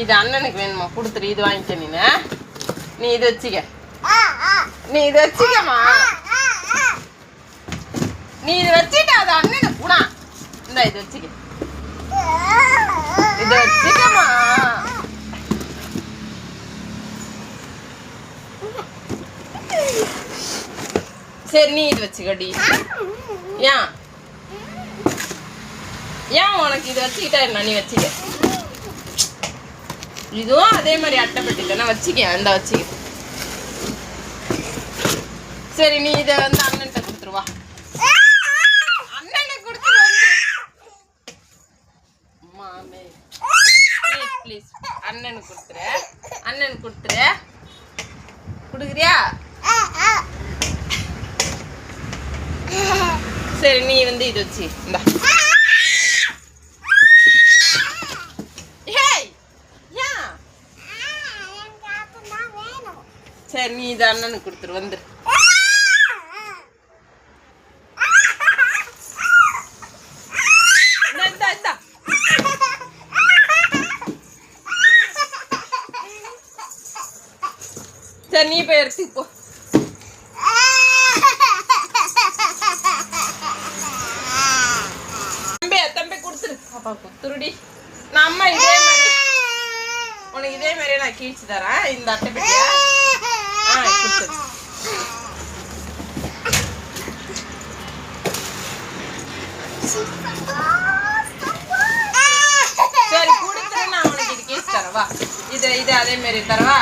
இது அண்ணனுக்கு வேணுமா கொடுத்துரு. இது வாங்கிக்க. நீ இது வச்சுக்க. நீ இது வச்சுக்கம்மா. நீ இது வச்சுட்ட. அது அண்ணனுக்கு கூட இந்த இது வச்சுக்க. இது வச்சுக்கம்மா. சரி நீ இது வச்சுக்கடி. ஏன் ஏன் உனக்கு இது வச்சுக்கிட்டா என்ன? நீ வச்சுக்க. இதுவும் அதே மாதிரி அட்டைப்பட்டி தானே, வச்சுக்க. அந்த வச்சுக்க. சரி நீ இதை வந்து அண்ணன்கிட்ட கொடுத்துருவா. அண்ணனை கொடுத்துரு. மாமே ப்ளீஸ் ப்ளீஸ் அண்ணனுக்கு கொடுத்துரு. அண்ணனுக்கு கொடுத்துரு. கொடுக்குறியா? சரி நீ வந்து இது வச்சு இந்தா. சரி நீ இது அண்ணனுக்கு கொடுத்துரு. வந்துரு. சரி நீ போய் எடுத்து போ. தம்பி கொடுத்துரு. பாப்பா கொடுத்துருடி. நான் அம்மா இதே மாதிரி உனக்கு இதே மாதிரியே நான் கீழ்ச்சி தரேன். இந்த அட்டை பெட்டியா கொடுத்துரு. சரி கொடுத்துரு. நான் உனக்கு இது கீழ்ச்சி தரவா. இது அதே மாதிரி தரவா.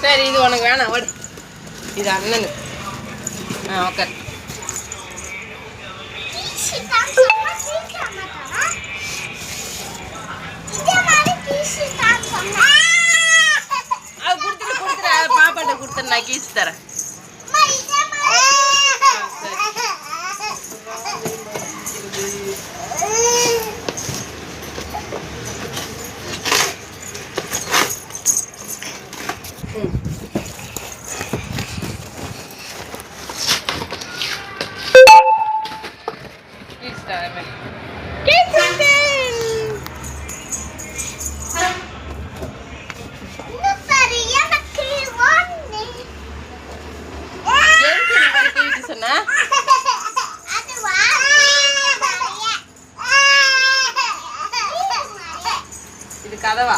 சரி இது உனக்கு வேணாம். ஓடு. இது அண்ணனுக்கு. ஓகே. அது கொடுத்துட்டு பாப்பாட்ட கொடுத்துரு. நான் கீச்சு தரேன். இது கதவா?